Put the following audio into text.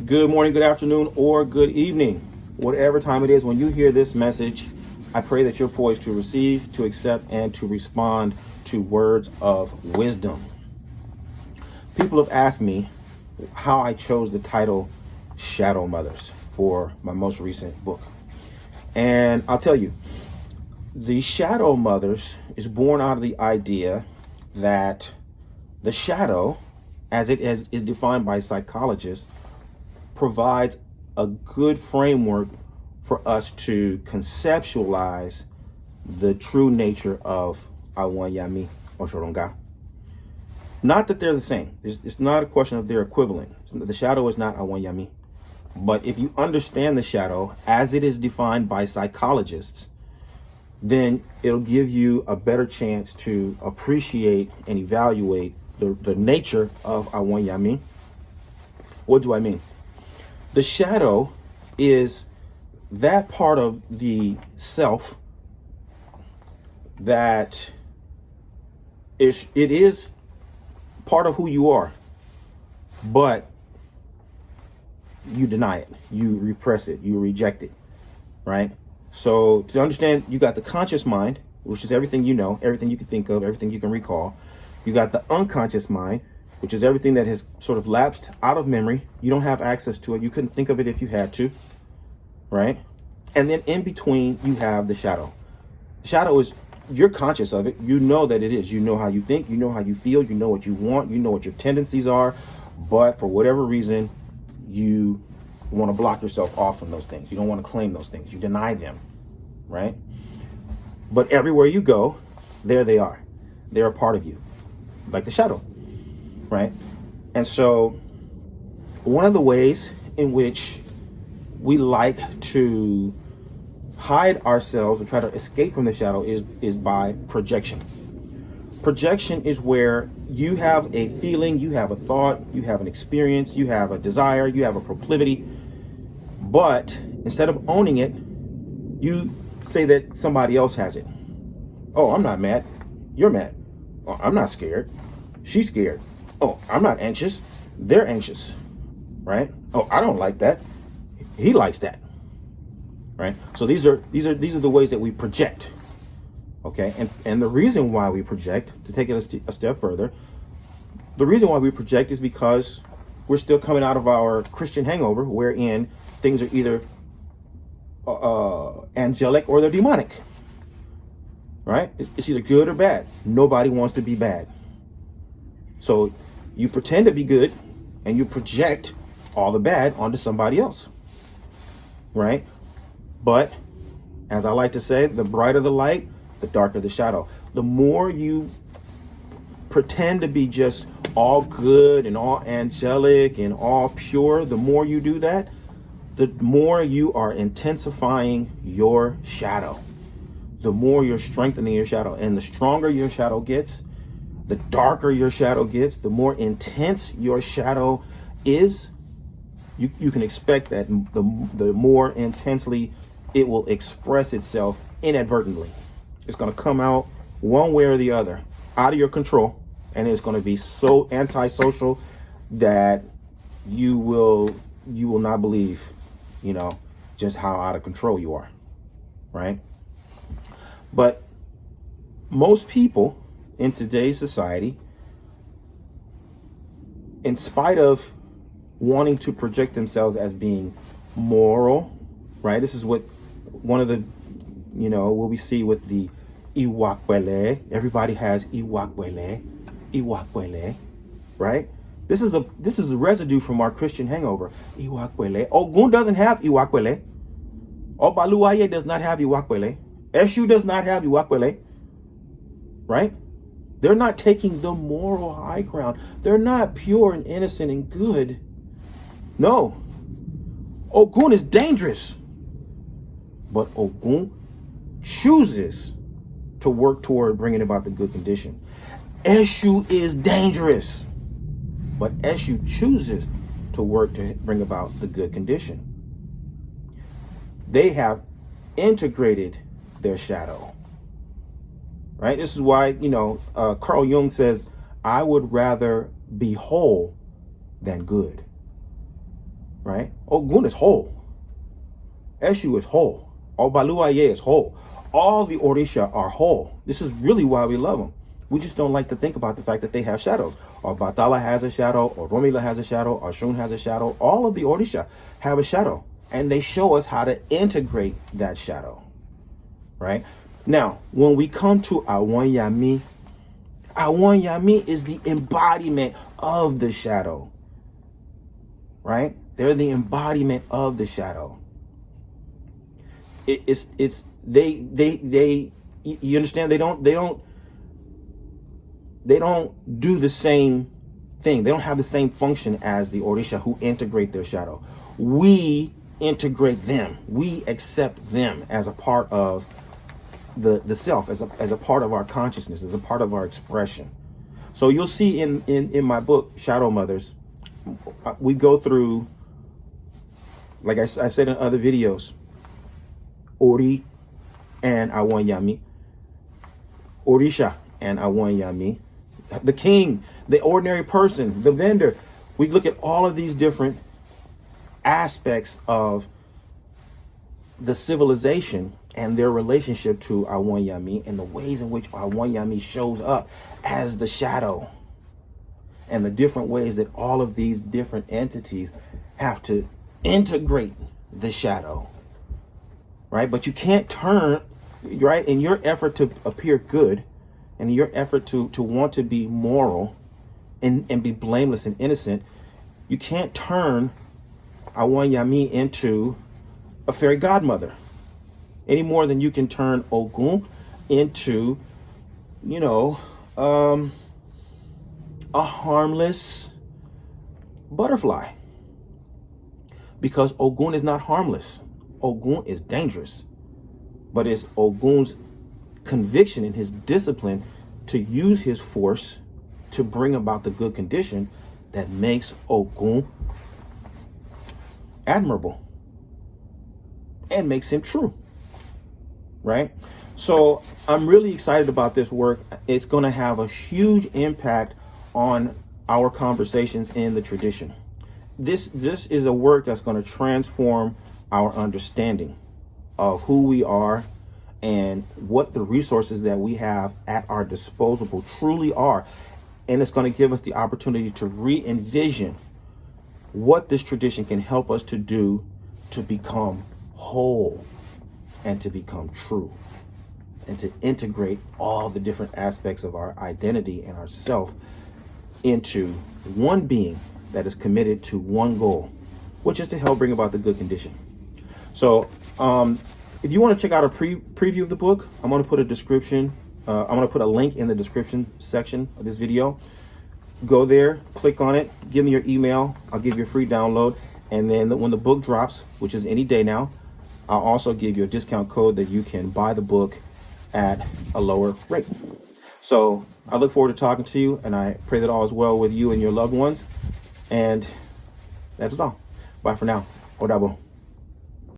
Good morning, good afternoon, or good evening. Whatever time it is when you hear this message, I pray that you're poised to receive, to accept, and to respond to words of wisdom. People have asked me how I chose the title Shadow Mothers for my most recent book. And I'll tell you, the Shadow Mothers is born out of the idea that the shadow, as it is defined by psychologists, provides a good framework for us to conceptualize the true nature of Awon, Iyami, Osoronga. Not that they're the same. It's not a question of their equivalent. The shadow is not Awon, Iyami. But if you understand the shadow as it is defined by psychologists, then it'll give you a better chance to appreciate and evaluate the nature of Awon, Iyami. What do I mean? The shadow is that part of the self that it is part of who you are, but you deny it, you repress it, you reject it, right? So to understand, you got the conscious mind, which is everything you know, everything you can think of, everything you can recall. You got the unconscious mind, which is everything that has sort of lapsed out of memory. You don't have access to it. You couldn't think of it if you had to, right? And then in between, you have the shadow. The shadow is, you're conscious of it. You know that it is. You know how you think. You know how you feel. You know what you want. You know what your tendencies are. But for whatever reason, you want to block yourself off from those things. You don't want to claim those things. You deny them, right? But everywhere you go, there they are. They're a part of you, like the shadow. Right? And so one of the ways in which we like to hide ourselves and try to escape from the shadow is by projection. Projection is where you have a feeling, you have a thought, you have an experience, you have a desire, you have a proclivity, but instead of owning it, you say that somebody else has it. Oh, I'm not mad. You're mad. Oh, I'm not scared. She's scared. Oh, I'm not anxious. They're anxious, right? Oh, I don't like that. He likes that, right? So these are the ways that we project, okay? And the reason why we project, to take it a step further, the reason why we project is because we're still coming out of our Christian hangover, wherein things are either angelic or they're demonic, right? It's either good or bad. Nobody wants to be bad. So you pretend to be good and you project all the bad onto somebody else, right? But as I like to say, the brighter the light, the darker the shadow. The more you pretend to be just all good and all angelic and all pure, the more you do that, the more you are intensifying your shadow. The more you're strengthening your shadow. And the stronger your shadow gets, the darker your shadow gets, the more intense your shadow is, you can expect that the more intensely it will express itself inadvertently. It's going to come out one way or the other, out of your control, and it's going to be so antisocial that you will not believe, just how out of control you are, right? But most people in today's society, in spite of wanting to project themselves as being moral, right? This is what one of the, what we see with the Iwakwele. Everybody has Iwakwele, right? This is a residue from our Christian hangover. Iwakwele. Ogun doesn't have Iwakwele. Obaluwaye does not have Iwakwele. Eshu does not have Iwakwele, right? They're not taking the moral high ground. They're not pure and innocent and good. No. Ogun is dangerous. But Ogun chooses to work toward bringing about the good condition. Eshu is dangerous. But Eshu chooses to work to bring about the good condition. They have integrated their shadow. Right? This is why, Carl Jung says, I would rather be whole than good. right? Ogun is whole. Eshu is whole. Obaluaye is whole. All the Orisha are whole. This is really why we love them. We just don't like to think about the fact that they have shadows. Or Batala has a shadow, or Romila has a shadow, or Shun has a shadow. All of the Orisha have a shadow. And they show us how to integrate that shadow. Right? Now, when we come to Awon Iyami is the embodiment of the shadow. Right? They're the embodiment of the shadow. It's they you understand, they don't do the same thing. They don't have the same function as the Orisha who integrate their shadow. We integrate them. We accept them as a part of the self, as a part of our consciousness, as a part of our expression. So you'll see in my book, Shadow Mothers, we go through, like I've said in other videos, Ori and Awon Iyami, Orisha and Awon Iyami, the king, the ordinary person, the vendor. We look at all of these different aspects of the civilization and their relationship to Awon Iyami and the ways in which Awon Iyami shows up as the shadow, and the different ways that all of these different entities have to integrate the shadow. Right? But you can't turn, right, in your effort to appear good, and in your effort to want to be moral and be blameless and innocent, you can't turn Awon Iyami into a fairy godmother any more than you can turn Ogun into, a harmless butterfly. Because Ogun is not harmless. Ogun is dangerous. But it's Ogun's conviction and his discipline to use his force to bring about the good condition that makes Ogun admirable and makes him true. Right? So I'm really excited about this work. It's going to have a huge impact on our conversations in the tradition. This is a work that's going to transform our understanding of who we are and what the resources that we have at our disposal truly are. And it's going to give us the opportunity to re-envision what this tradition can help us to do to become whole and to become true and to integrate all the different aspects of our identity and our self into one being that is committed to one goal, which is to help bring about the good condition. So if you want to check out a preview of the book, I'm going to put a description. I'm going to put a link in the description section of this video. Go there, click on it, give me your email. I'll give you a free download. And then when the book drops, which is any day now, I'll also give you a discount code that you can buy the book at a lower rate. So I look forward to talking to you, and I pray that all is well with you and your loved ones. And that's all. Bye for now. Odabo.